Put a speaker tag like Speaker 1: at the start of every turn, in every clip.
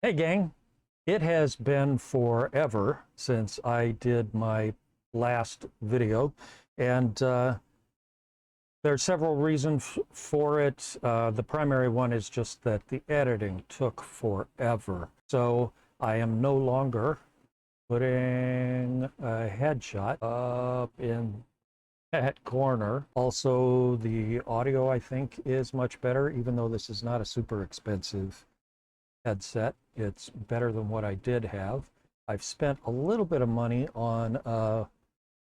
Speaker 1: Hey gang, it has been forever since I did my last video, and there are several reasons for it. The primary one is just that the editing took forever. So I am no longer putting a headshot up in that corner. Also, the audio I think is much better, even though this is not a super expensive headset. It's better than what I did have. I've spent a little bit of money on a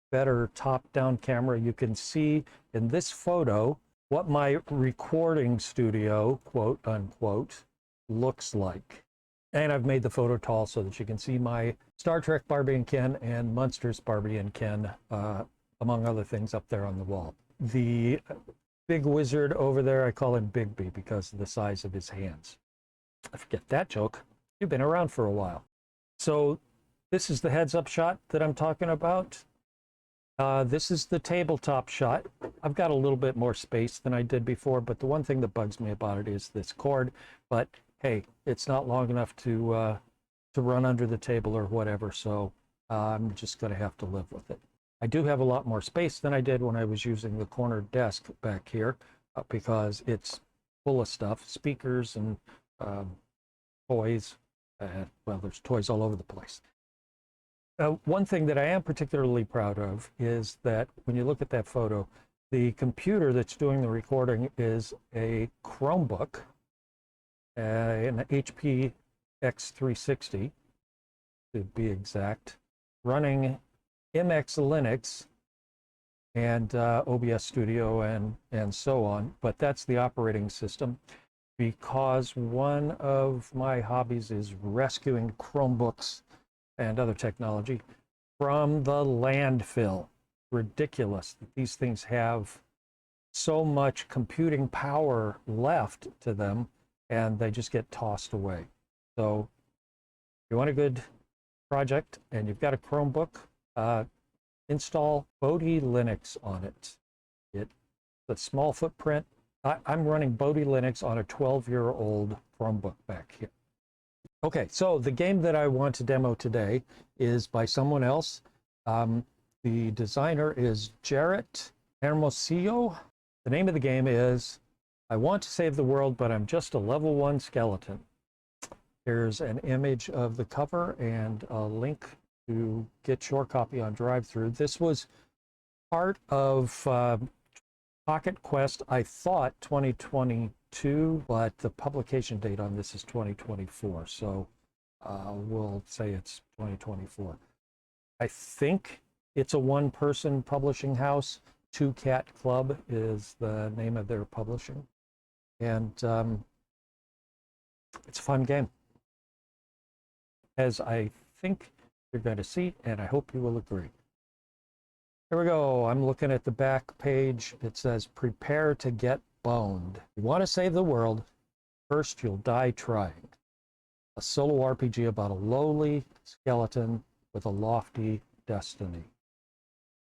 Speaker 1: better top-down camera. You can see in this photo what my recording studio, quote unquote, looks like. And I've made the photo tall so that you can see my Star Trek Barbie and Ken and Munsters Barbie and Ken, among other things, up there on the wall. The big wizard over there, I call him Bigby because of the size of his hands. I forget that joke. You've been around for a while. So this is the heads-up shot that I'm talking about. This is the tabletop shot. I've got a little bit more space than I did before, but the one thing that bugs me about it is this cord. But hey, it's not long enough to run under the table or whatever, so I'm just going to have to live with it. I do have a lot more space than I did when I was using the corner desk back here because it's full of stuff, speakers and toys. Well, there's toys all over the place. One thing that I am particularly proud of is that when you look at that photo, the computer that's doing the recording is a Chromebook, an HP X360 to be exact, running MX Linux and OBS Studio and so on, but that's the operating system. Because one of my hobbies is rescuing Chromebooks and other technology from the landfill. Ridiculous that these things have so much computing power left to them and they just get tossed away. So if you want a good project and you've got a Chromebook, install Bodhi Linux on it. It's a small footprint. I'm running Bodhi Linux on a 12-year-old Chromebook back here. Okay, so the game that I want to demo today is by someone else. The designer is Jarrett Hermosillo. The name of the game is I Want to Save the World, but I'm Just a Level 1 Skeleton. Here's an image of the cover and a link to get your copy on drive-thru. This was part of Pocket Quest, I thought 2022, but the publication date on this is 2024, so we'll say it's 2024. I think it's a one-person publishing house. Two Cat Club is the name of their publishing, and it's a fun game, as I think you're going to see, and I hope you will agree. Here we go. I'm looking at the back page. It says, prepare to get boned. You want to save the world, first you'll die trying. A solo RPG about a lowly skeleton with a lofty destiny.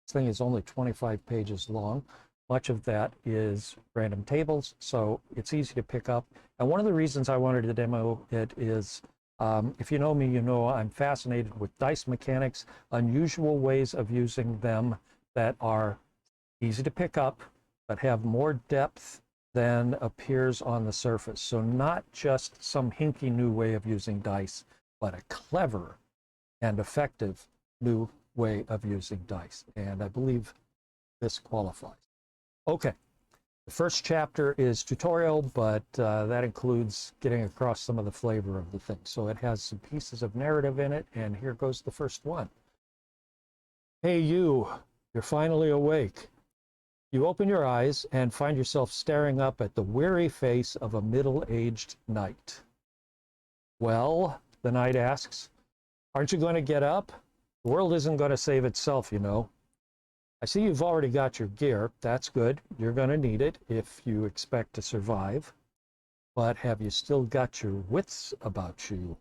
Speaker 1: This thing is only 25 pages long. Much of that is random tables, so it's easy to pick up. And one of the reasons I wanted to demo it is, if you know me, you know I'm fascinated with dice mechanics, unusual ways of using them that are easy to pick up, but have more depth than appears on the surface. So not just some hinky new way of using dice, but a clever and effective new way of using dice. And I believe this qualifies. Okay, the first chapter is tutorial, but that includes getting across some of the flavor of the thing. So it has some pieces of narrative in it, and here goes the first one. Hey you, you're finally awake. You open your eyes and find yourself staring up at the weary face of a middle-aged knight. Well, the knight asks, aren't you going to get up? The world isn't going to save itself, you know. I see you've already got your gear. That's good. You're going to need it if you expect to survive. But have you still got your wits about you?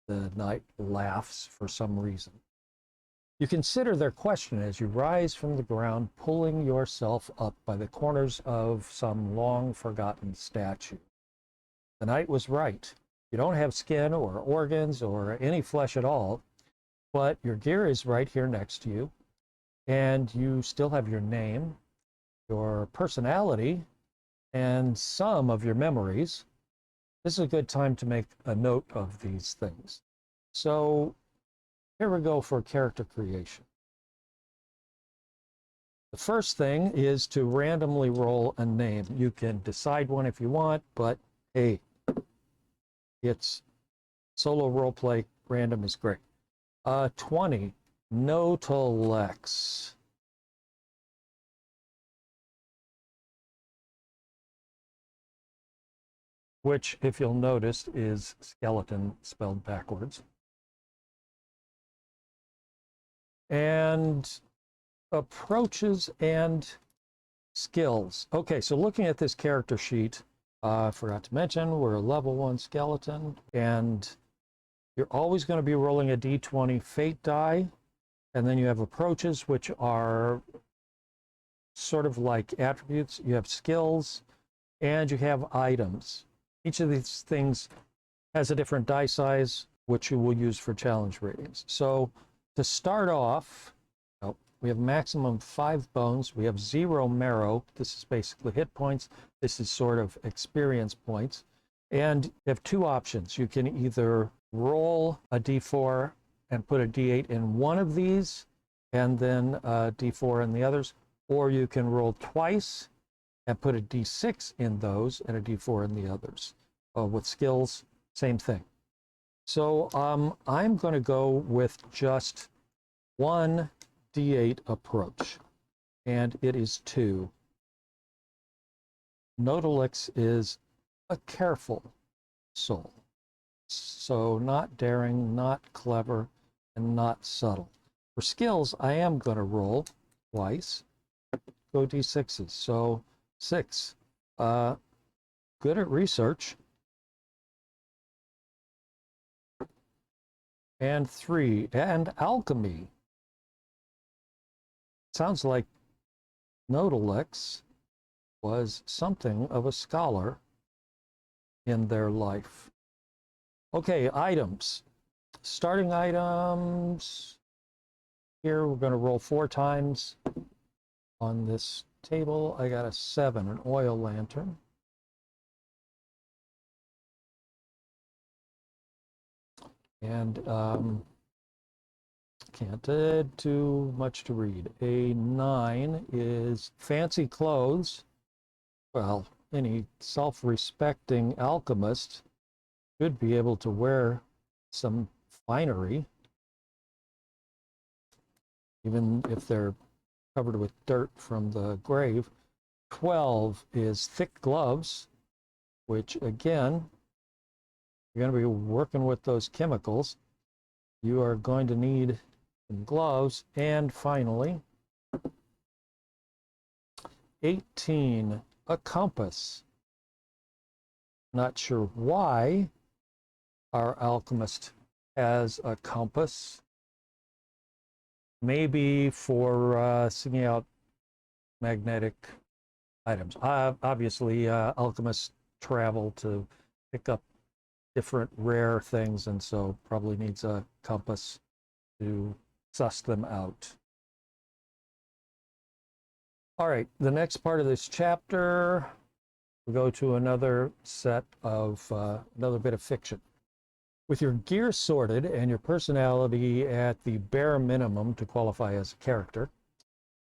Speaker 1: The knight laughs for some reason. You consider their question as you rise from the ground, pulling yourself up by the corners of some long-forgotten statue. The knight was right. You don't have skin or organs or any flesh at all, but your gear is right here next to you, and you still have your name, your personality, and some of your memories. This is a good time to make a note of these things. So here we go for character creation. The first thing is to randomly roll a name. You can decide one if you want, but hey, it's solo roleplay. Random is great. 20, Notolex. Which, if you'll notice, is skeleton spelled backwards. And approaches and skills. Okay, so looking at this character sheet, I forgot to mention we're a level 1 skeleton, and you're always going to be rolling a d20 fate die, and then you have approaches, which are sort of like attributes. You have skills, and you have items. Each of these things has a different die size, which you will use for challenge ratings. So to start off, we have maximum 5 bones. We have 0 marrow. This is basically hit points. This is sort of experience points. And you have 2 options. You can either roll a d4 and put a d8 in one of these, and then a d4 in the others, or you can roll twice and put a d6 in those and a d4 in the others. With skills, same thing. So I'm going to go with just one d8 approach, and it is 2. Notolex is a careful soul, so not daring, not clever, and not subtle. For skills, I am going to roll twice, go d6s. So 6, good at research, and 3, and alchemy. Sounds like Notolex was something of a scholar in their life. Okay, items. Starting items. Here we're going to roll 4 times. On this table, I got a 7, an oil lantern. And can't add too much to read. A 9 is fancy clothes. Well, any self-respecting alchemist should be able to wear some finery, even if they're covered with dirt from the grave. 12 is thick gloves, which again, you're going to be working with those chemicals. You are going to need some gloves. And finally, 18, a compass. Not sure why our alchemist has a compass. Maybe for seeking out magnetic items. Obviously, alchemists travel to pick up different rare things, and so probably needs a compass to suss them out. All right, the next part of this chapter, we go to another set of, another bit of fiction. With your gear sorted and your personality at the bare minimum to qualify as a character,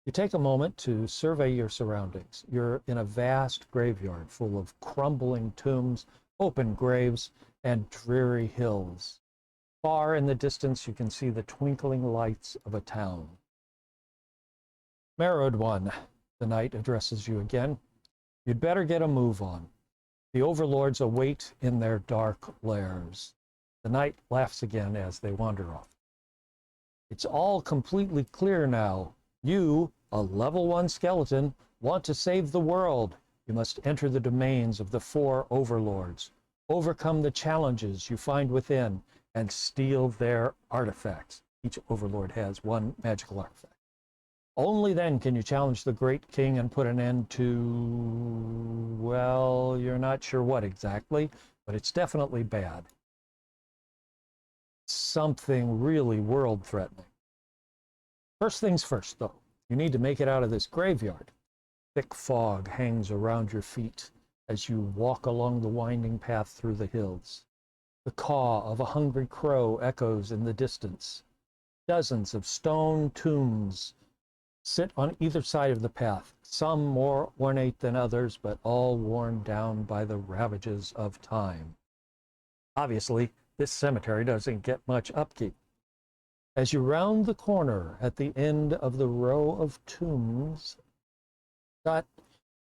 Speaker 1: you take a moment to survey your surroundings. You're in a vast graveyard full of crumbling tombs, open graves, and dreary hills. Far in the distance, you can see the twinkling lights of a town. Marrowed one, the knight addresses you again. You'd better get a move on. The overlords await in their dark lairs. The knight laughs again as they wander off. It's all completely clear now. You, a level 1 skeleton, want to save the world. You must enter the domains of the 4 overlords, overcome the challenges you find within, and steal their artifacts. Each overlord has 1 magical artifact. Only then can you challenge the great king and put an end to, well, you're not sure what exactly, but it's definitely bad. Something really world-threatening. First things first, though, you need to make it out of this graveyard. Thick fog hangs around your feet as you walk along the winding path through the hills. The caw of a hungry crow echoes in the distance. Dozens of stone tombs sit on either side of the path, some more ornate than others, but all worn down by the ravages of time. Obviously, this cemetery doesn't get much upkeep. As you round the corner at the end of the row of tombs,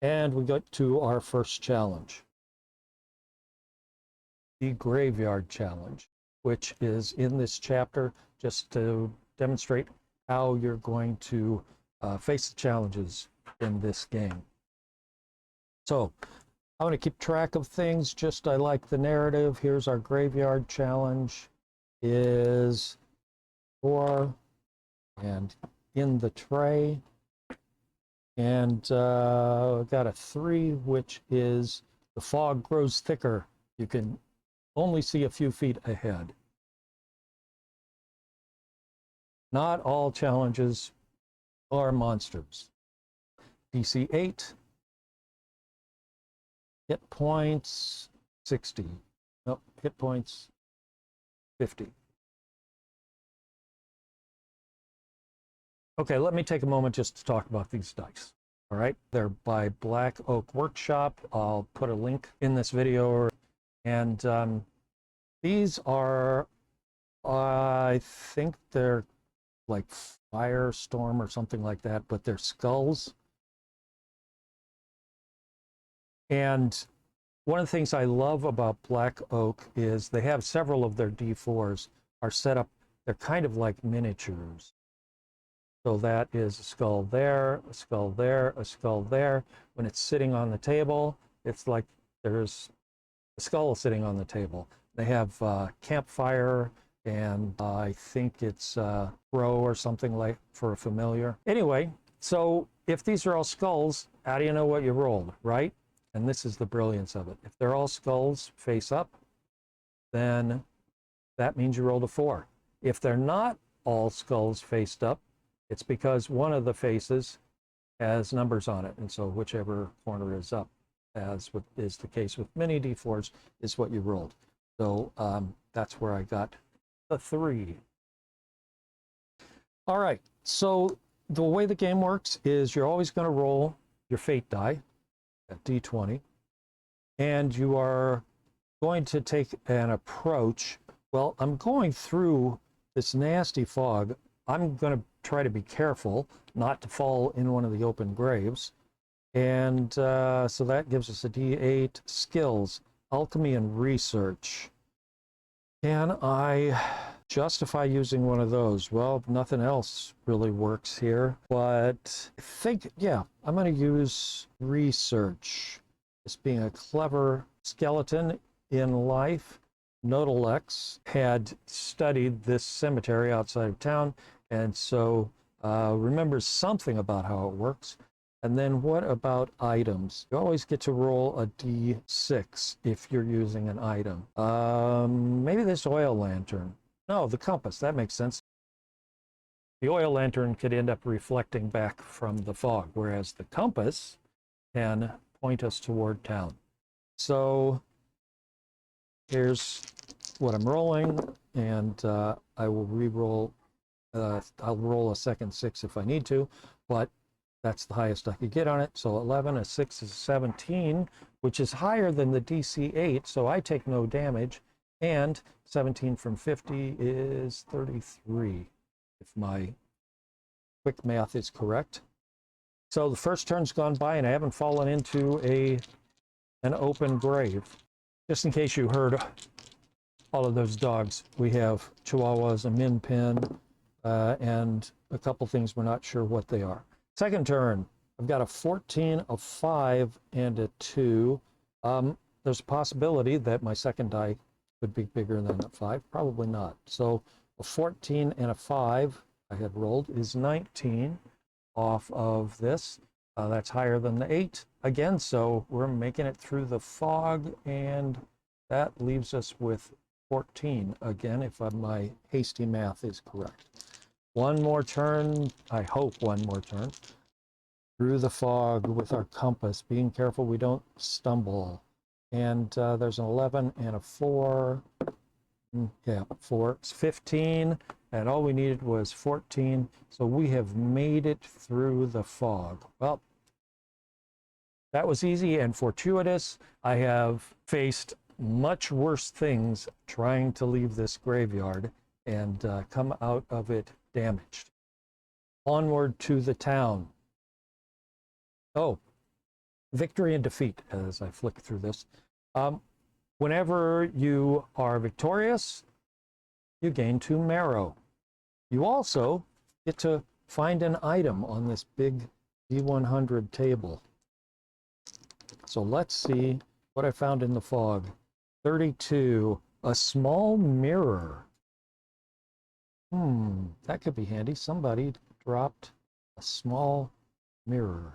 Speaker 1: and we get to our first challenge. The Graveyard Challenge, which is in this chapter just to demonstrate how you're going to face the challenges in this game. So I'm going to keep track of things, just I like the narrative. Here's our Graveyard Challenge is 4 and in the tray. And I've got a 3, which is the fog grows thicker. You can only see a few feet ahead. Not all challenges are monsters. DC 8, hit points 60. Nope, hit points 50. Okay, let me take a moment just to talk about these dice. All right, they're by Black Oak Workshop. I'll put a link in this video. And these are, I think they're like Firestorm or something like that, but they're skulls. And one of the things I love about Black Oak is they have several of their D4s are set up, they're kind of like miniatures. So that is a skull there, a skull there, a skull there. When it's sitting on the table, it's like there's a skull sitting on the table. They have campfire, and I think it's row or something like for a familiar. Anyway, so if these are all skulls, how do you know what you rolled, right? And this is the brilliance of it. If they're all skulls face up, then that means you rolled a 4. If they're not all skulls faced up, it's because one of the faces has numbers on it, and so whichever corner is up, as is the case with many D4s, is what you rolled. So that's where I got the 3. All right, so the way the game works is you're always going to roll your fate die at D20, and you are going to take an approach. Well, I'm going through this nasty fog. I'm going to try to be careful not to fall in one of the open graves. And so that gives us a D8. Skills, alchemy and research. Can I justify using one of those? Well, nothing else really works here, but I think, yeah, I'm going to use research. This being a clever skeleton in life, Nodalex had studied this cemetery outside of town, and so remembers something about how it works. And then what about items? You always get to roll a D6 if you're using an item. Maybe this oil lantern. No, the compass, that makes sense. The oil lantern could end up reflecting back from the fog, whereas the compass can point us toward town. So here's what I'm rolling, and I will re-roll. I'll roll a second 6 if I need to, but that's the highest I could get on it. So 11, a 6 is 17, which is higher than the DC 8, so I take no damage. And 17 from 50 is 33, if my quick math is correct. So the first turn's gone by, and I haven't fallen into an open grave. Just in case you heard all of those dogs, we have Chihuahuas, a Min Pin, and a couple things we're not sure what they are. Second turn, I've got a 14, a 5, and a 2. There's a possibility that my second die could be bigger than a 5. Probably not. So a 14 and a 5 I had rolled is 19 off of this. That's higher than the 8 again, so we're making it through the fog, and that leaves us with 14 again, if my hasty math is correct. One more turn, I hope one more turn, through the fog with our compass, being careful we don't stumble. And there's an 11 and a 4. Yeah, 4. It's 15, and all we needed was 14. So we have made it through the fog. Well, that was easy and fortuitous. I have faced much worse things trying to leave this graveyard and come out of it damaged. Onward to the town. Oh, victory and defeat as I flick through this. Whenever you are victorious, you gain 2 marrow. You also get to find an item on this big D100 table. So let's see what I found in the fog. 32, a small mirror. That could be handy. Somebody dropped a small mirror.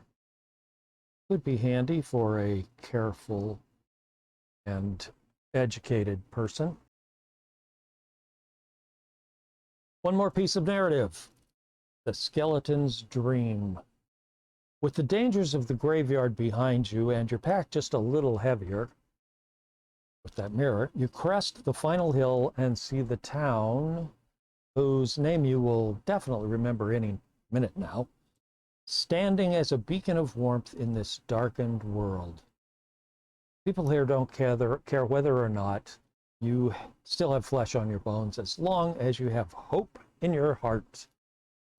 Speaker 1: Could be handy for a careful and educated person. One more piece of narrative. The skeleton's dream. With the dangers of the graveyard behind you and your pack just a little heavier, with that mirror, you crest the final hill and see the town, whose name you will definitely remember any minute now, standing as a beacon of warmth in this darkened world. People here don't care whether or not you still have flesh on your bones, as long as you have hope in your heart.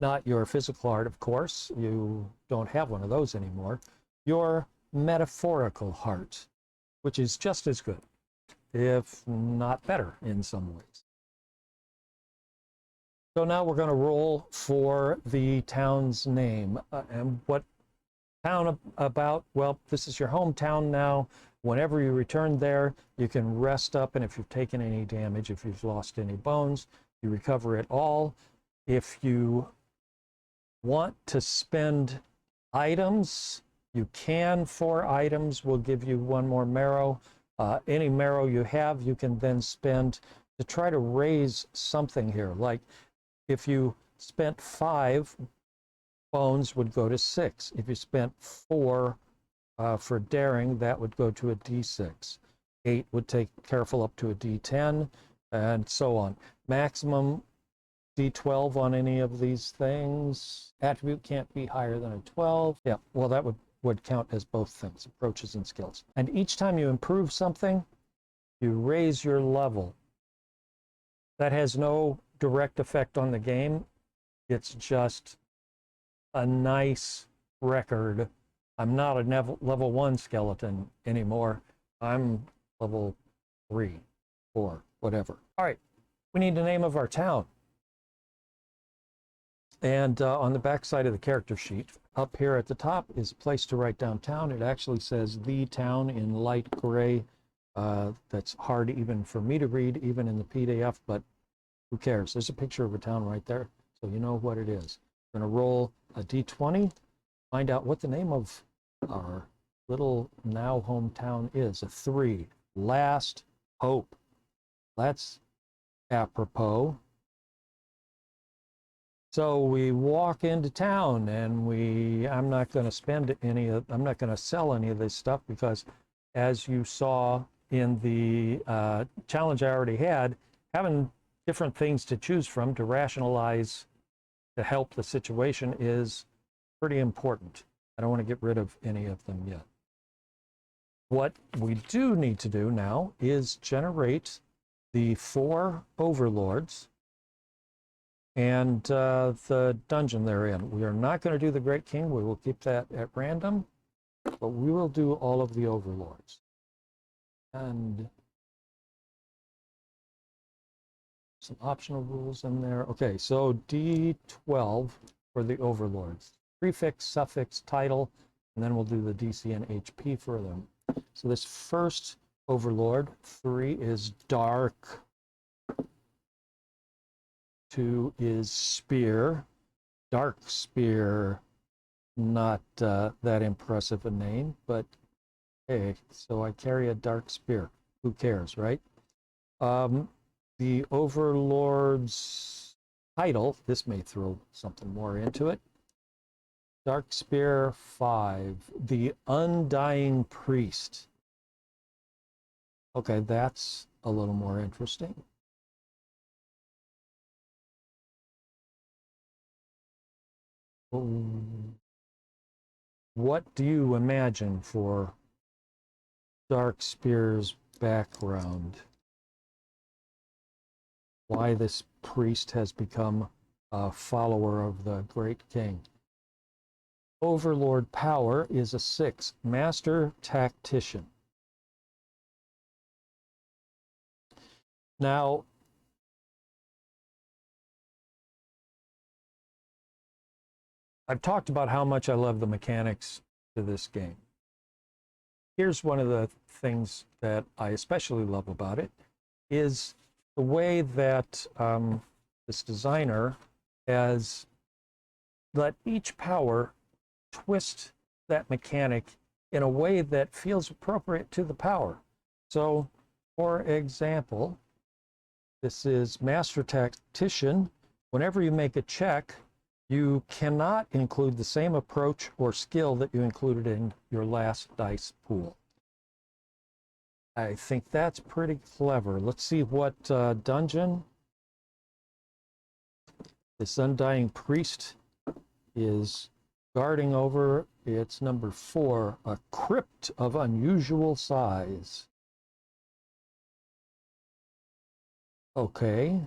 Speaker 1: Not your physical heart, of course. You don't have one of those anymore. Your metaphorical heart, which is just as good, if not better in some ways. So now we're going to roll for the town's name. And what town about? Well, this is your hometown now. Whenever you return there, you can rest up, and if you've taken any damage, if you've lost any bones, you recover it all. If you want to spend items, you can. 4 items will give you 1 more marrow. Any marrow you have, you can then spend to try to raise something here. Like if you spent 5, bones would go to 6. If you spent 4 for daring, that would go to a D6. 8 would take careful up to a D10, and so on. Maximum D12 on any of these things. Attribute can't be higher than a 12. Yeah, well, that would count as both things, approaches and skills. And each time you improve something, you raise your level. That has no direct effect on the game. It's just a nice record. I'm not a level 1 skeleton anymore. I'm level 3, 4, whatever. All right, we need the name of our town. And on the back side of the character sheet, up here at the top is a place to write down town. It actually says the town in light gray. That's hard even for me to read, even in the PDF, but who cares? There's a picture of a town right there, so you know what it is. We're going to roll a D20, find out what the name of our little now hometown is. A 3, Last Hope. That's apropos. So we walk into town, and I'm not going to sell any of this stuff, because as you saw in the challenge I already had, having different things to choose from to rationalize to help the situation is pretty important. I don't want to get rid of any of them yet. What we do need to do now is generate the 4 overlords and the dungeon they're in. We are not going to do the Great King. We will keep that at random, but we will do all of the overlords. And some optional rules in there. Okay, so D12 for the overlords. Prefix, suffix, title, and then we'll do the DC and HP for them. So this first overlord, 3, is dark. 2 is spear. Dark spear, not that impressive a name, but hey, so I carry a dark spear. who cares, right? The overlord's title, this may throw something more into it. Dark Spear 5, the Undying Priest. Okay, that's a little more interesting. What do you imagine for Dark Spear's background? Why this priest has become a follower of the great king? Overlord power is a 6, master tactician. Now, I've talked about how much I love the mechanics to this game. Here's one of the things that I especially love about it, is the way that this designer has let each power twist that mechanic in a way that feels appropriate to the power. So, for example, this is Master Tactician. Whenever you make a check, you cannot include the same approach or skill that you included in your last dice pool. I think that's pretty clever. Let's see what dungeon this Undying Priest is guarding over. It's number 4, a crypt of unusual size. Okay.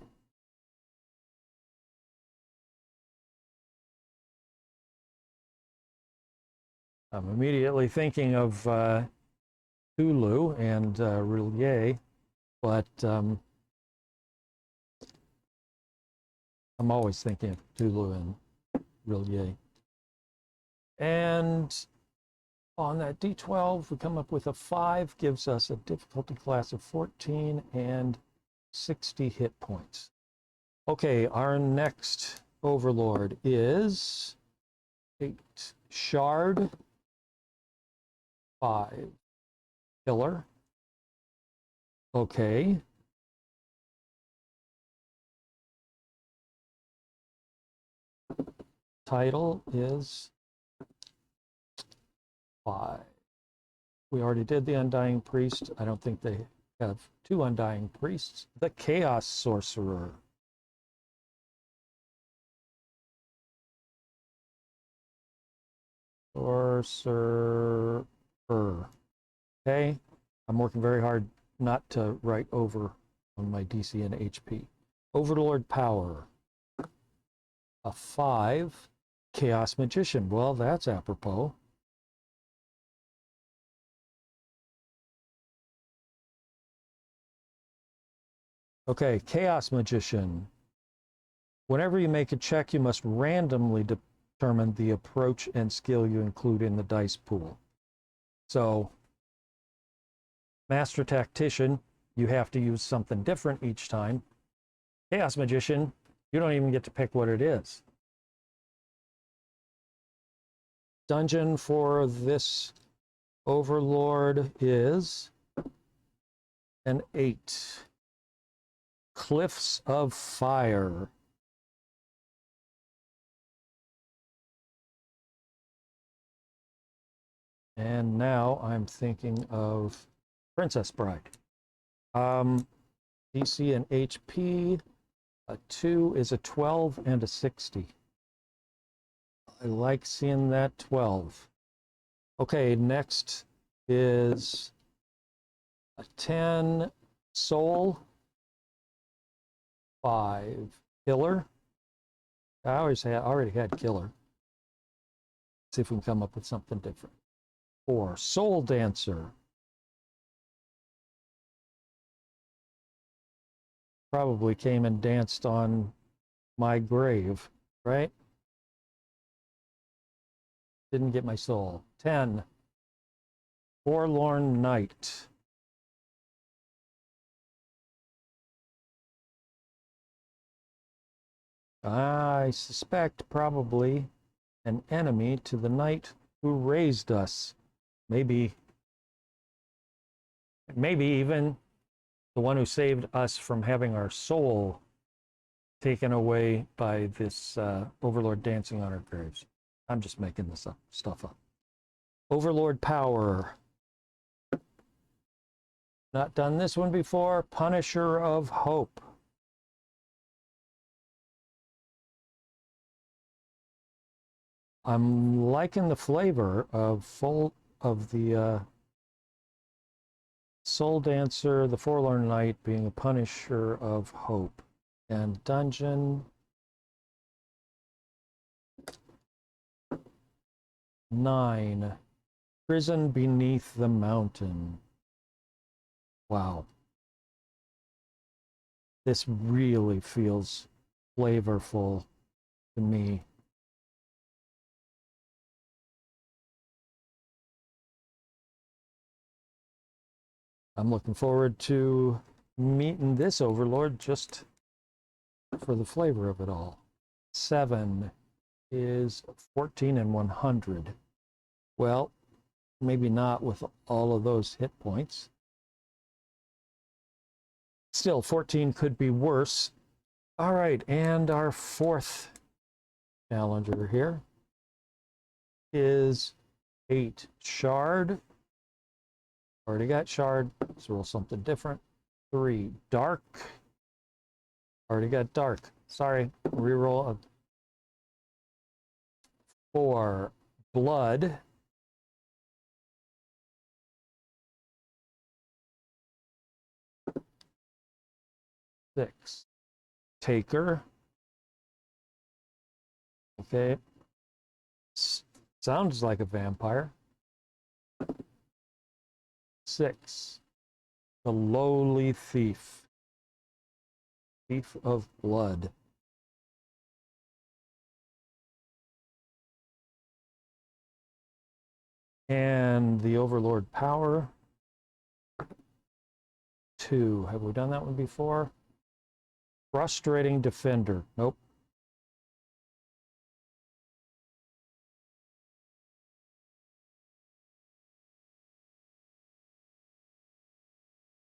Speaker 1: I'm immediately thinking of Tulu and Rillier, but I'm always thinking of Tulu and Rillier. And on that D12, we come up with a 5, gives us a difficulty class of 14 and 60 hit points. Okay, our next overlord is 8, Shard, 5, Killer. Okay. Title is 5. We already did the Undying Priest. I don't think they have 2 Undying Priests. The Chaos Sorcerer. Sorcerer. Okay. I'm working very hard not to write over on my DC and HP. Overlord Power. A 5. Chaos Magician. Well, that's apropos. Okay, Chaos Magician. Whenever you make a check, you must randomly determine the approach and skill you include in the dice pool. So, Master Tactician, you have to use something different each time. Chaos Magician, you don't even get to pick what it is. Dungeon for this Overlord is an 8. Cliffs of Fire. And now I'm thinking of Princess Bride. DC and HP, a 2 is a 12 and a 60. I like seeing that 12. Okay, next is a 10, Soul, 5, Killer. I already had Killer. Let's see if we can come up with something different. 4, Soul Dancer. Probably came and danced on my grave, right? Didn't get my soul. 10, Forlorn Knight. I suspect probably an enemy to the knight who raised us. Maybe even the one who saved us from having our soul taken away by this overlord dancing on our graves. I'm just making this stuff up. Overlord power. Not done this one before. Punisher of hope. I'm liking the flavor of the Soul Dancer, the Forlorn Knight being a Punisher of hope. And Dungeon 9, Prison Beneath the Mountain. Wow. This really feels flavorful to me. I'm looking forward to meeting this overlord just for the flavor of it all. 7 is 14 and 100. Well, maybe not with all of those hit points. Still, 14 could be worse. All right, and our fourth challenger here is 8 Shard. Already got Shard. Let's roll something different. 3 Dark. Already got Dark. Sorry, reroll. 4 Blood. 6 Taker. Okay. Sounds like a vampire. 6 The Lowly Thief. Thief of Blood. And the Overlord power. 2. Have we done that one before? Frustrating Defender. Nope.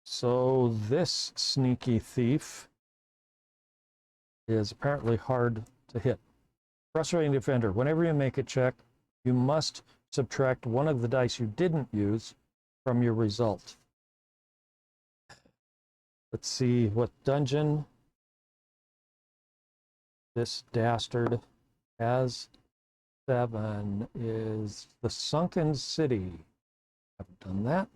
Speaker 1: So this sneaky thief is apparently hard to hit. Frustrating Defender. Whenever you make a check, you must subtract one of the dice you didn't use from your result. Let's see what dungeon this dastard has. 7 is the Sunken City. Haven't done that.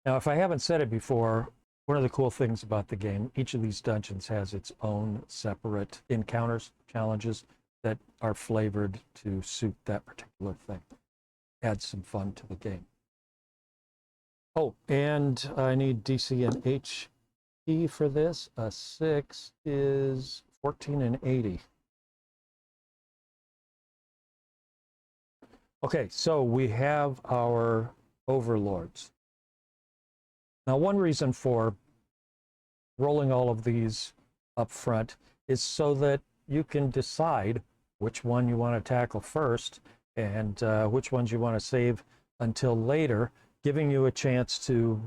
Speaker 1: Now, if I haven't said it before, one of the cool things about the game, each of these dungeons has its own separate encounters, challenges that are flavored to suit that particular thing. Adds some fun to the game. Oh, and I need DC and HP for this. A 6 is 14 and 80. Okay, so we have our overlords. Now, one reason for rolling all of these up front is so that you can decide which one you want to tackle first and which ones you want to save until later, giving you a chance to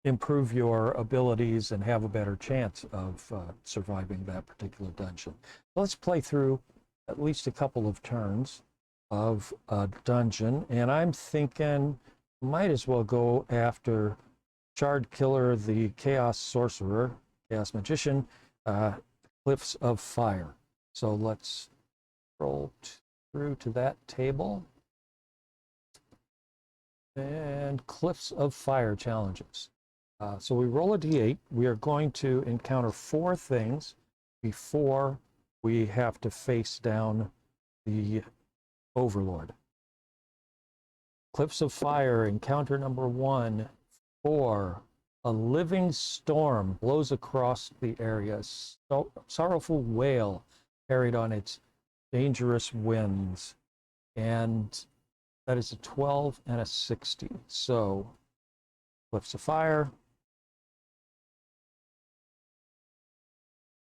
Speaker 1: improve your abilities and have a better chance of surviving that particular dungeon. Let's play through at least a couple of turns of a dungeon, and I'm thinking might as well go after Shard Killer, the Chaos Sorcerer, Chaos Magician, Cliffs of Fire. So let's roll through to that table. And Cliffs of Fire challenges. So we roll a d8. We are going to encounter 4 things before we have to face down the Overlord. Cliffs of Fire, encounter number 1. 4. A living storm blows across the area. Sorrowful wail carried on its dangerous winds. And that is a 12 and a 60. So, Cliffs of Fire.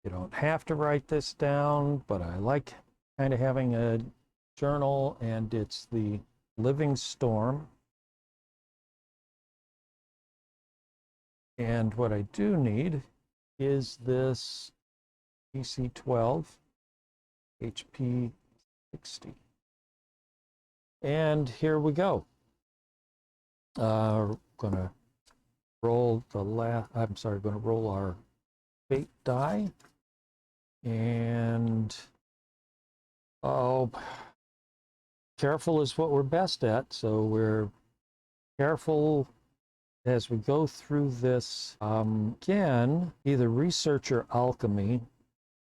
Speaker 1: You don't have to write this down, but I like kind of having a journal, and it's the Living Storm. And what I do need is this DC 12, HP 60. And here we go. Gonna roll the gonna roll our fate die. And oh, careful is what we're best at. So we're careful as we go through this. Again, either research or alchemy.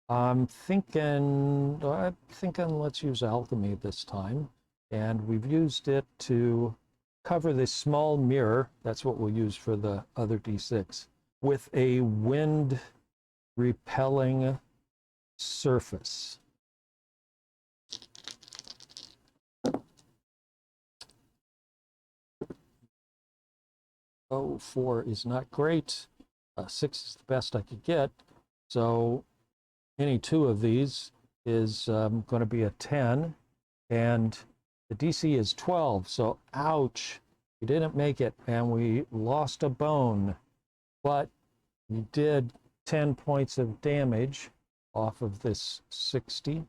Speaker 1: I'm thinking let's use alchemy this time. And we've used it to cover this small mirror. That's what we'll use for the other D6 with a wind repelling surface. Oh, 4 is not great. 6 is the best I could get. So any two of these is going to be a 10. And the DC is 12. So ouch, we didn't make it and we lost a bone. But we did 10 points of damage off of this 60.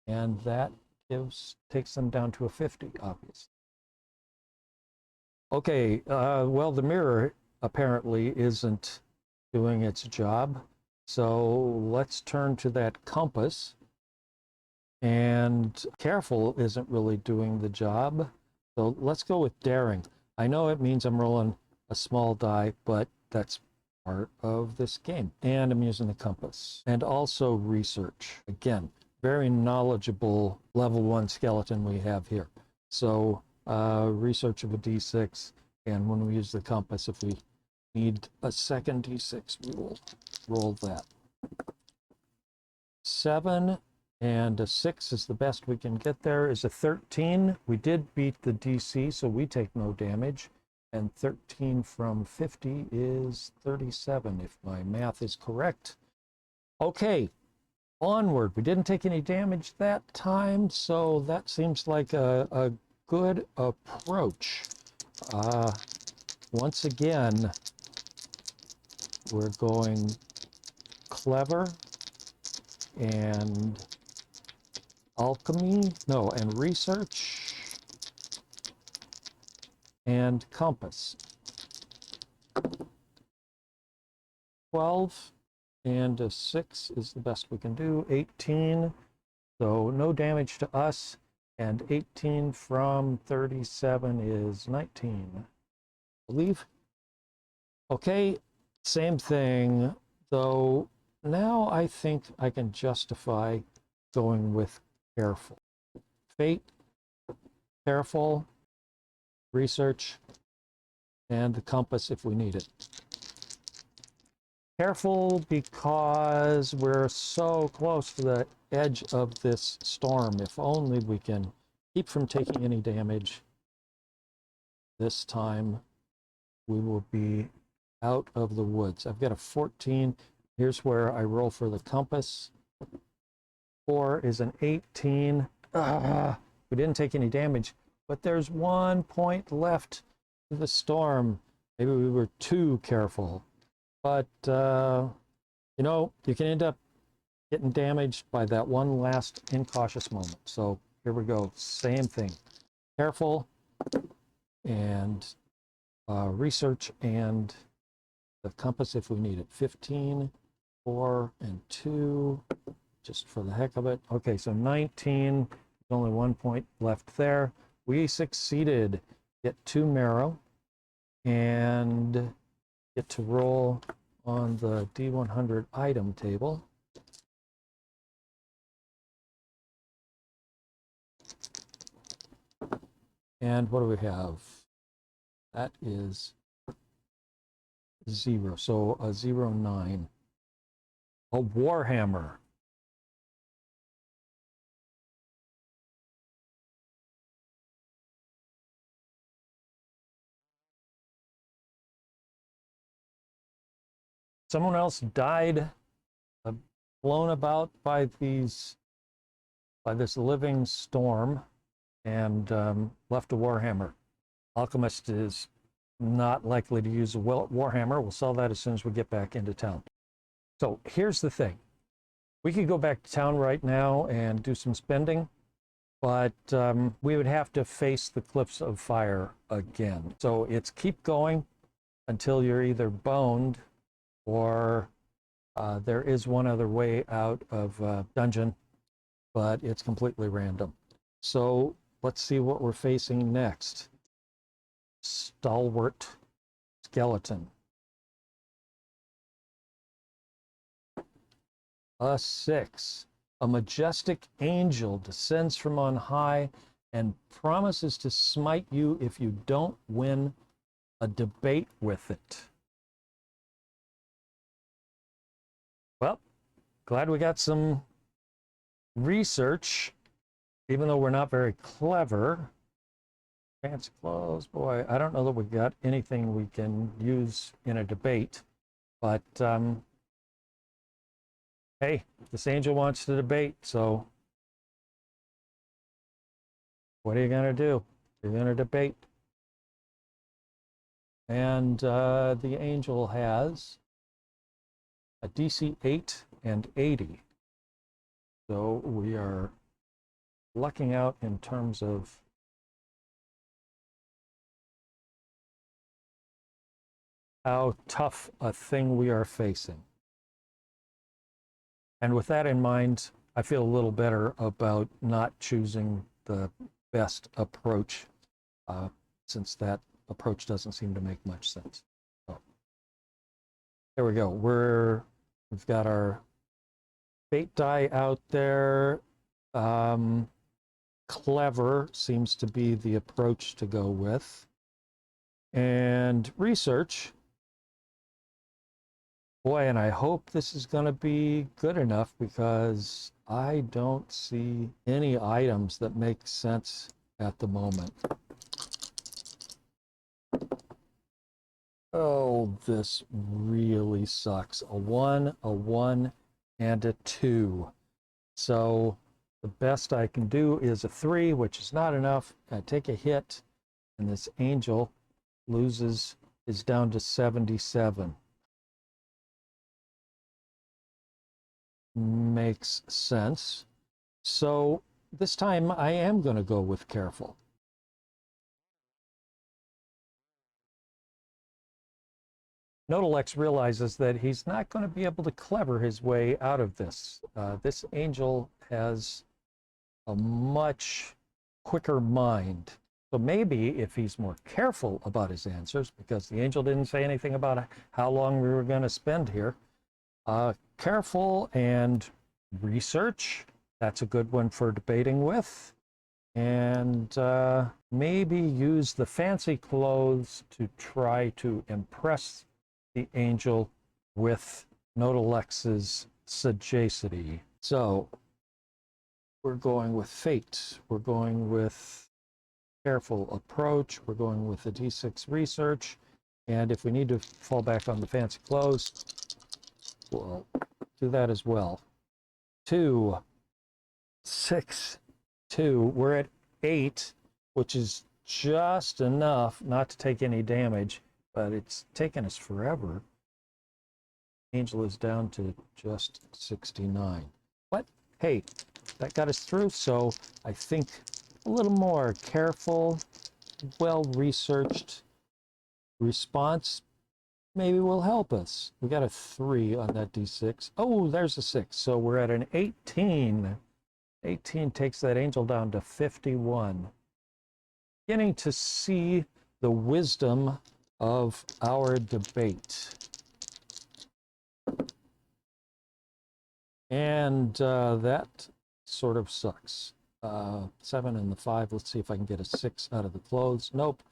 Speaker 1: And that takes them down to a 50, obviously. Okay, well, the mirror apparently isn't doing its job. So let's turn to that compass. And careful isn't really doing the job. So let's go with daring. I know it means I'm rolling a small die, but that's part of this game. And I'm using the compass. And also research. Again, very knowledgeable level 1 skeleton we have here. So research of a D6, and when we use the compass, if we need a second D6, we will roll that. 7 and a 6 is the best we can get there, is a 13. We did beat the DC, so we take no damage. And 13 from 50 is 37, if my math is correct. Okay, onward. We didn't take any damage that time, so that seems like a good approach. Once again, we're going clever and alchemy, and research and compass. 12 and a 6 is the best we can do. 18, so no damage to us. And 18 from 37 is 19, I believe. Okay, same thing, though now I think I can justify going with careful. Fate, careful, research, and the compass if we need it. Careful because we're so close to the edge of this storm. If only we can keep from taking any damage. This time we will be out of the woods. I've got a 14. Here's where I roll for the compass. 4 is an 18. We didn't take any damage, but there's 1 point left to the storm. Maybe we were too careful. But, you know, you can end up getting damaged by that one last incautious moment. So here we go. Same thing. Careful and research and the compass if we need it. 15, 4, and 2, just for the heck of it. Okay, so 19. There's only 1 point left there. We succeeded. Get 2 marrow and get to roll on the D100 item table. And what do we have? That is 0, so a 0-9. A warhammer. Someone else died, blown about by these by this living storm and left a warhammer. Alchemist is not likely to use a warhammer. We'll sell that as soon as we get back into town. So here's the thing. We could go back to town right now and do some spending, but we would have to face the cliffs of fire again. So it's keep going until you're either boned or there is one other way out of dungeon, but it's completely random. So let's see what we're facing next. Stalwart skeleton. A 6. A majestic angel descends from on high and promises to smite you if you don't win a debate with it. Well, glad we got some research, even though we're not very clever. Fancy clothes, boy, I don't know that we got anything we can use in a debate, but hey, this angel wants to debate, so what are you going to do? You're going to debate. And the angel has a DC 8 and 80. So we are lucking out in terms of how tough a thing we are facing. And with that in mind, I feel a little better about not choosing the best approach, since that approach doesn't seem to make much sense. So, there we go. We've got our fate die out there. Clever seems to be the approach to go with. And research. Boy, and I hope this is going to be good enough, because I don't see any items that make sense at the moment. Oh, this really sucks. A 1, a 1, and a 2. So the best I can do is a 3, which is not enough. I take a hit, and this angel is down to 77. Makes sense. So this time I am going to go with careful. Nodalex realizes that he's not going to be able to clever his way out of this. This angel has a much quicker mind. So maybe if he's more careful about his answers, because the angel didn't say anything about how long we were going to spend here, careful and research, that's a good one for debating with. And maybe use the fancy clothes to try to impress the angel with Nodalex's sagacity. So we're going with fate. We're going with careful approach. We're going with the D6 research. And if we need to fall back on the fancy clothes, we'll do that as well. 2, 6, 2. We're at 8, which is just enough not to take any damage, but it's taken us forever. Angel is down to just 69. But hey, that got us through, so I think a little more careful, well-researched response maybe will help us. We got a 3 on that D6. Oh, there's a 6. So we're at an 18. 18 takes that angel down to 51. Beginning to see the wisdom of our debate. And that sort of sucks. 7 and the 5. Let's see if I can get a 6 out of the clothes. Nope.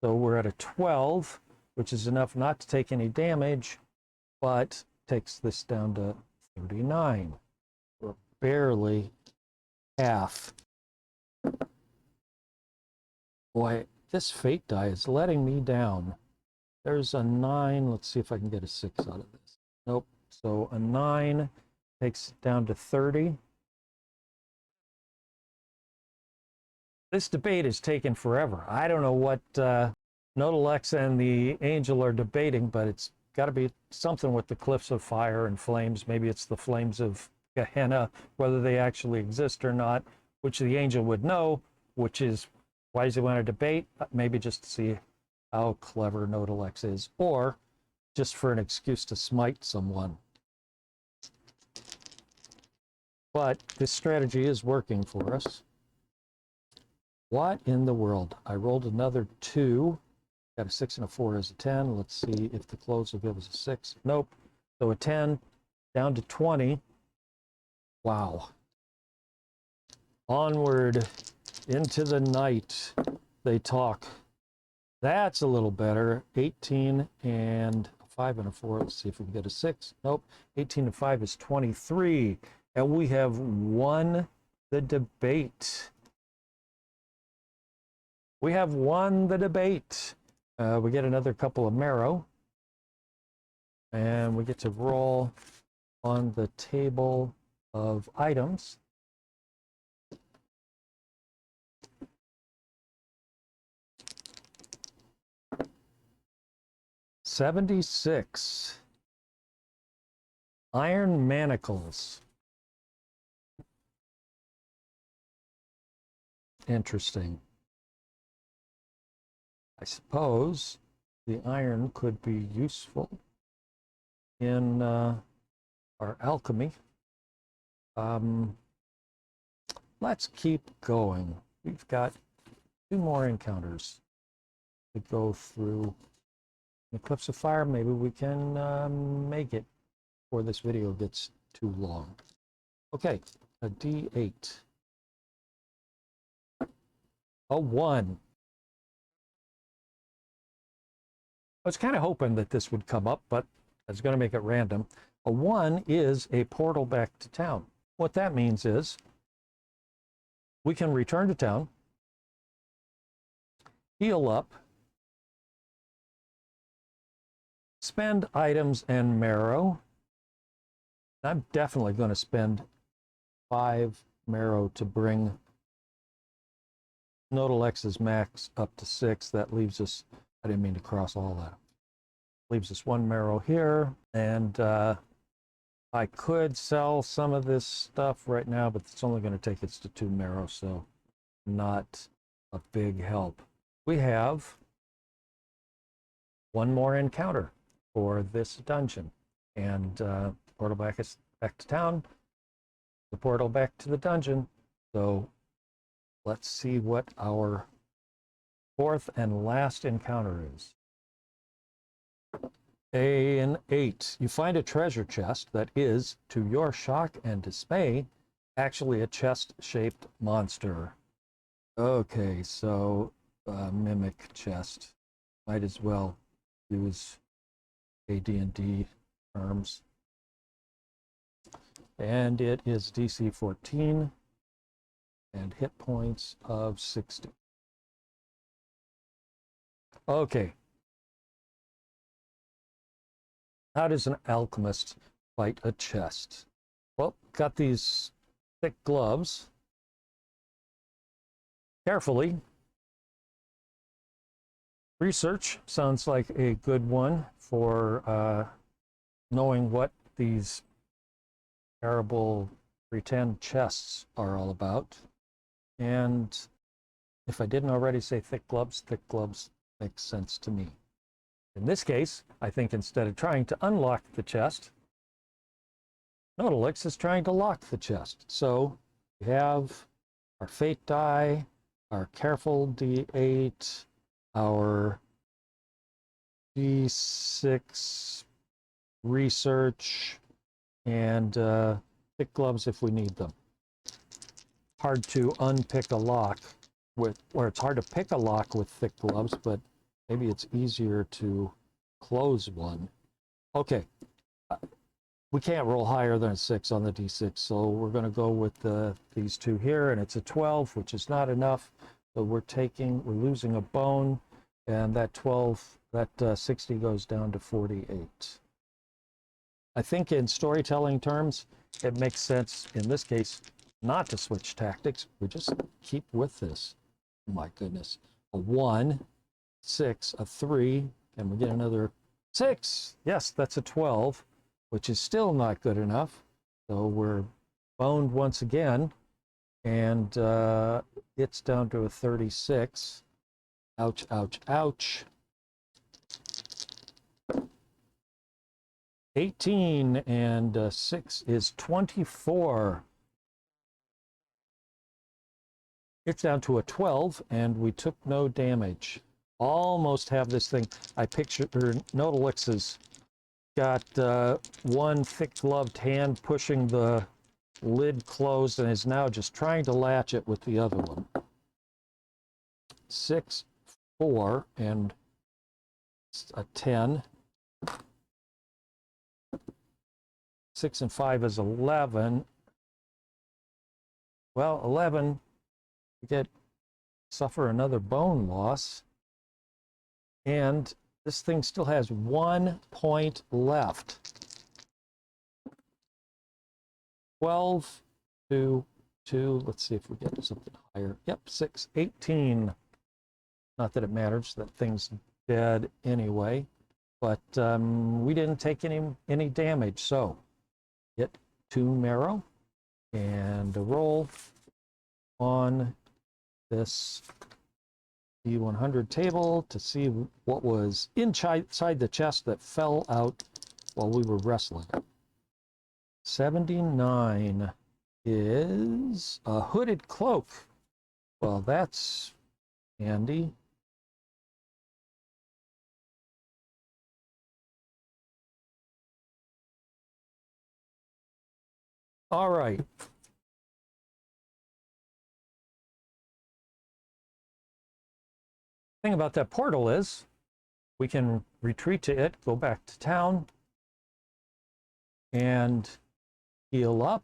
Speaker 1: So we're at a 12, which is enough not to take any damage, but takes this down to 39. We're barely half. Boy, this fate die is letting me down. There's a 9. Let's see if I can get a 6 out of this. Nope. So a 9 takes it down to 30. This debate is taking forever. I don't know what Nodalex and the Angel are debating, but it's got to be something with the cliffs of fire and flames. Maybe it's the flames of Gehenna, whether they actually exist or not, which the Angel would know, which is why does he want to debate? Maybe just to see how clever Nodalex is, or just for an excuse to smite someone. But this strategy is working for us. What in the world? I rolled another 2. Got a 6 and a 4 as a 10. Let's see if the close will give us a 6. Nope. So a 10 down to 20. Wow. Onward into the night. They talk. That's a little better. 18 and a 5 and a 4. Let's see if we can get a 6. Nope. 18 and 5 is 23. And we have won the debate. We have won the debate. We get another couple of marrow. And we get to roll on the table of items. $76. Iron manacles. Interesting. I suppose the iron could be useful in our alchemy. Let's keep going. We've got 2 more encounters to go through. The Cliffs of Fire, maybe we can make it before this video gets too long. Okay, a D8. A 1. I was kind of hoping that this would come up, but I was going to make it random. A 1 is a portal back to town. What that means is we can return to town, heal up, spend items and marrow. I'm definitely going to spend 5 marrow to bring Nodalex's max up to 6. That leaves us, I didn't mean to cross all that. Leaves us 1 marrow here, and I could sell some of this stuff right now, but it's only going to take us to 2 marrow, so not a big help. We have 1 more encounter for this dungeon, and portal back to town, the portal back to the dungeon. So let's see what our 4th and last encounter is. An 8. You find a treasure chest that is, to your shock and dismay, actually a chest-shaped monster. Okay, so mimic chest. Might as well use AD&D terms. And it is DC 14 and hit points of 60. Okay. How does an alchemist fight a chest? Well, got these thick gloves. Carefully. Research sounds like a good one for knowing what these terrible pretend chests are all about. And if I didn't already say thick gloves makes sense to me. In this case, I think instead of trying to unlock the chest, Nodalex is trying to lock the chest. So we have our fate die, our careful D8, our D6 research, and thick gloves if we need them. Hard to unpick a lock with, or it's hard to pick a lock with thick gloves, but maybe it's easier to close one. Okay, we can't roll higher than a 6 on the D6, so we're going to go with these 2 here, and it's a 12, which is not enough. So we're losing a bone, and that 60 goes down to 48. I think in storytelling terms, it makes sense in this case not to switch tactics. We just keep with this. Oh my goodness. A 1, 6, a 3, and we get another 6. Yes, that's a 12, which is still not good enough. So we're boned once again, and it's down to a 36. Ouch, ouch, ouch. 18 and 6 is 24. It's down to a 12, and we took no damage. Almost have this thing. I picture Nodalix has got one thick-gloved hand pushing the lid closed and is now just trying to latch it with the other one. 6, 4, and a 10. 6 and 5 is 11. Well, 11, we suffer another bone loss. And this thing still has 1 point left. 12 to 2. Let's see if we get something higher. Yep, 6, 18. Not that it matters, that thing's dead anyway. But we didn't take any damage, so get 2 marrow and a roll on this D100 table to see what was inside the chest that fell out while we were wrestling. 79 is a hooded cloak. Well, that's handy. All right. Thing about that portal is we can retreat to it, go back to town, and heal up.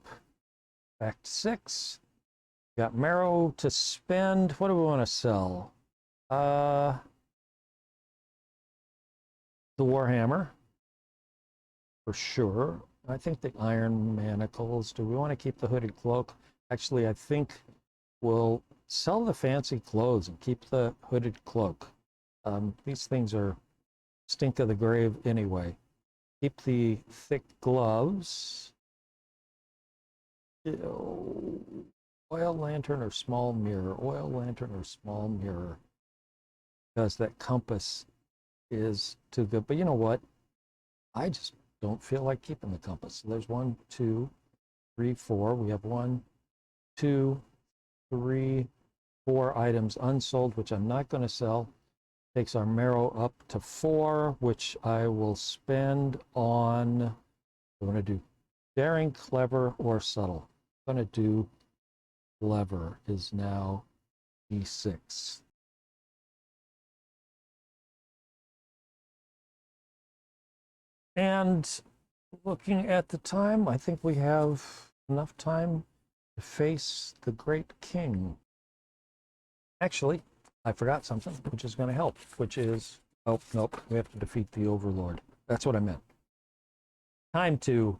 Speaker 1: Back to 6. Got marrow to spend. What do we want to sell? The Warhammer, for sure. I think the iron manacles. Do we want to keep the hooded cloak? Actually, I think we'll sell the fancy clothes and keep the hooded cloak. These things are stink of the grave anyway. Keep the thick gloves. Oil lantern or small mirror. Oil lantern or small mirror. Because that compass is too good. But you know what? I just don't feel like keeping the compass. So there's 1, 2, 3, 4. We have 1, 2, 3, 4 items unsold, which I'm not going to sell. Takes our marrow up to 4, which I will spend on. I'm going to do daring, clever, or subtle. I'm going to do clever is now D6. And looking at the time, I think we have enough time to face the great king. Actually, I forgot something, which is going to help, which is, oh, nope, we have to defeat the overlord. That's what I meant. Time to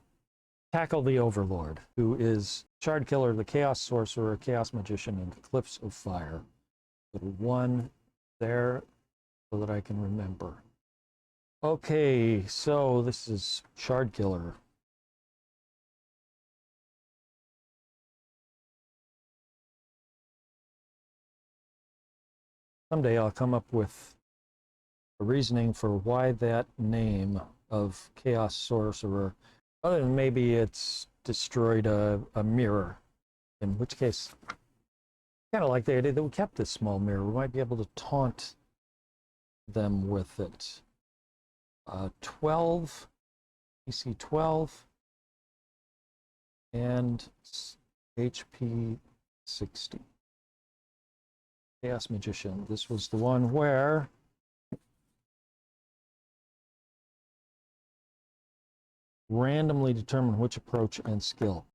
Speaker 1: tackle the overlord, who is Shard Killer, the Chaos Sorcerer, Chaos Magician, and the Cliffs of Fire. Little 1 there so that I can remember. Okay, so this is Shard Killer. Someday I'll come up with a reasoning for why that name of Chaos Sorcerer, other than maybe it's destroyed a mirror, in which case, kind of like the idea that we kept this small mirror. We might be able to taunt them with it. 12, PC 12, and HP 60. Chaos Magician. This was the one where randomly determine which approach and skill.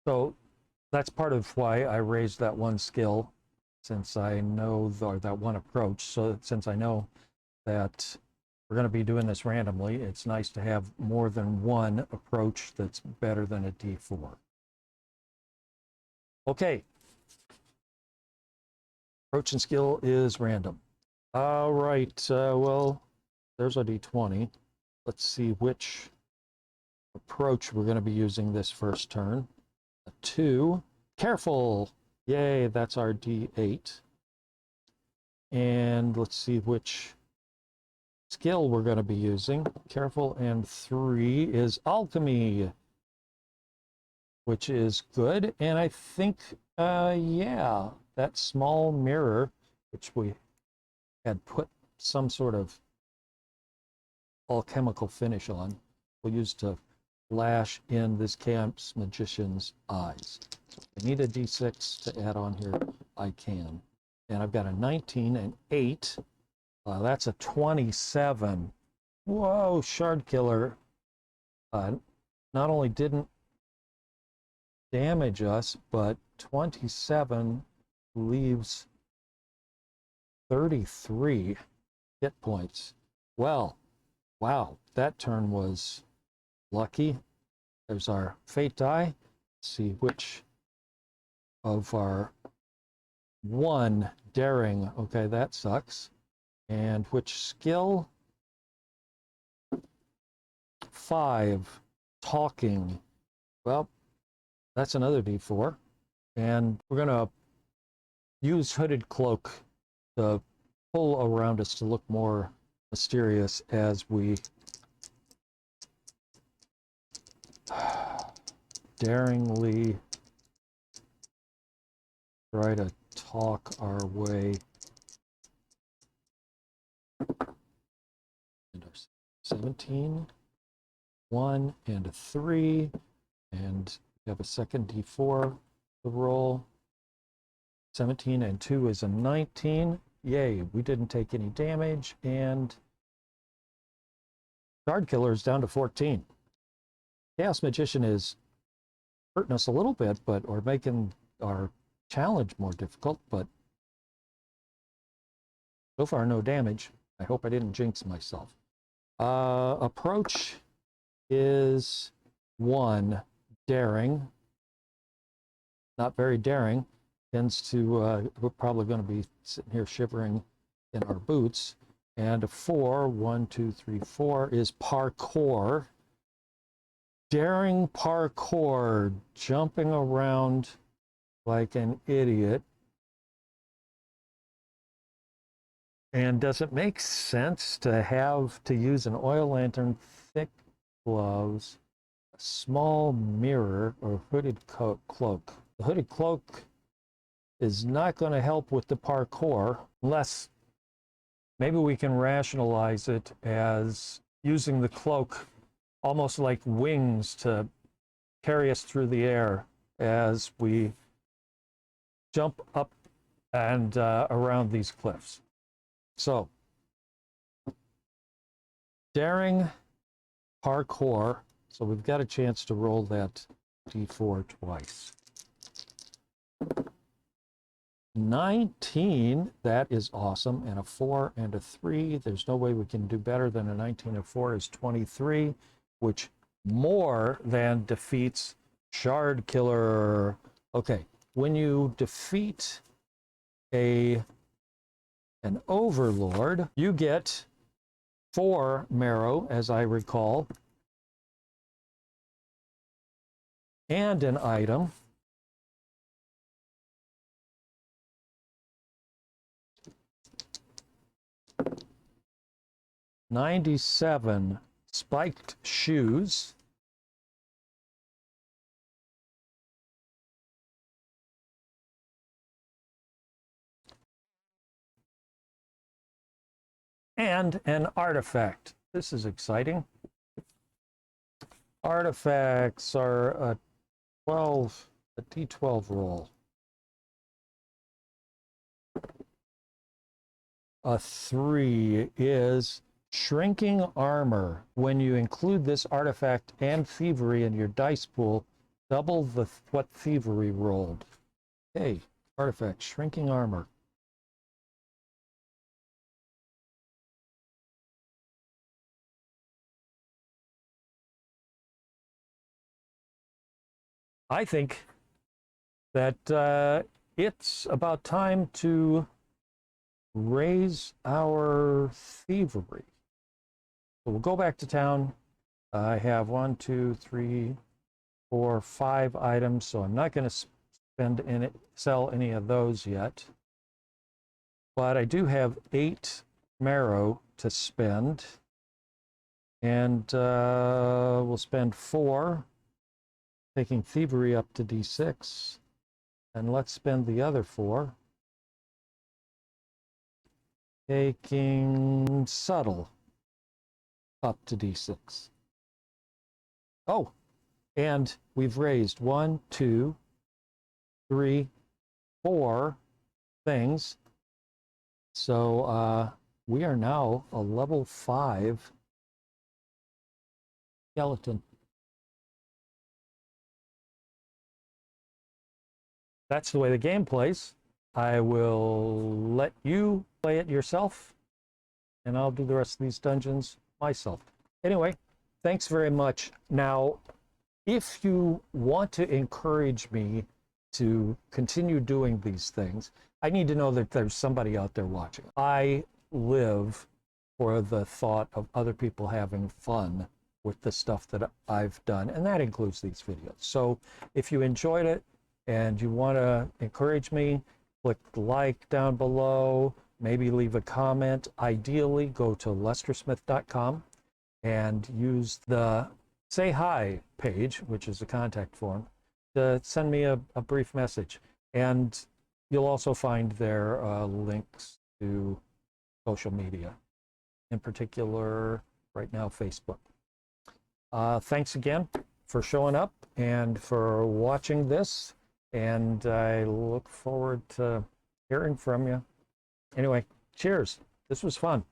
Speaker 1: So that's part of why I raised that one skill, since I know, or that one approach. So since I know that we're going to be doing this randomly, it's nice to have more than one approach that's better than a D4. Okay. Approach and skill is random. All right. Well, there's a d20. Let's see which approach we're going to be using this first turn. A 2. Careful. Yay, that's our d8. And let's see which skill we're going to be using. Careful, and 3 is alchemy, which is good. And I think, yeah, that small mirror, which we had put some sort of alchemical finish on, we'll use to flash in this camp's magician's eyes. So if I need a d6 to add on here, I can. And I've got a 19 and 8. That's a 27. Whoa, Shard Killer not only didn't damage us, but 27 leaves 33 hit points. Well, wow, that turn was lucky. There's our fate die. Let's see which of our 1 daring. Okay, that sucks. And which skill? 5 talking. Well, that's another d4. And we're going to use Hooded Cloak to pull around us to look more mysterious as we daringly try to talk our way. And our 17, 1 and a 3, and we have a second d4 to roll. 17 and 2 is a 19. Yay, we didn't take any damage, and Guard Killer is down to 14. Chaos Magician is hurting us a little bit, or making our challenge more difficult, but so far no damage. I hope I didn't jinx myself. Approach is 1 daring. Not very daring. Tends to, we're probably going to be sitting here shivering in our boots. And a 4, 1, 2, 3, 4 is parkour. Daring parkour, jumping around like an idiot. And does it make sense to have to use an oil lantern, thick gloves, a small mirror, or hooded cloak? The hooded cloak is not going to help with the parkour unless maybe we can rationalize it as using the cloak almost like wings to carry us through the air as we jump up and around these cliffs. So, daring parkour. So we've got a chance to roll that d4 twice. 19, that is awesome, and a 4 and a 3. There's no way we can do better than a 19 and 4 is 23, which more than defeats Shard Killer. Okay, when you defeat an overlord, you get 4 marrow, as I recall, and an item. $97 spiked shoes. And an artifact. This is exciting. Artifacts are a d12 roll. A 3 is shrinking armor. When you include this artifact and thievery in your dice pool, double what thievery rolled. Okay, artifact, shrinking armor. I think that it's about time to raise our thievery. So we'll go back to town. I have 1, 2, 3, 4, 5 items, so I'm not going to sell any of those yet. But I do have 8 marrow to spend, and we'll spend 4, taking thievery up to D6, and let's spend the other 4, taking subtle up to D6. Oh, and we've raised 1, 2, 3, 4 things. So we are now a level 5 skeleton. That's the way the game plays. I will let you play it yourself, and I'll do the rest of these dungeons myself. Anyway, thanks very much. Now, if you want to encourage me to continue doing these things, I need to know that there's somebody out there watching. I live for the thought of other people having fun with the stuff that I've done, and that includes these videos. So if you enjoyed it and you want to encourage me, click the like down below, maybe leave a comment. Ideally, go to lestersmith.com and use the Say Hi page, which is a contact form, to send me a brief message. And you'll also find there links to social media, in particular, right now, Facebook. Thanks again for showing up and for watching this, and I look forward to hearing from you. Anyway, cheers. This was fun.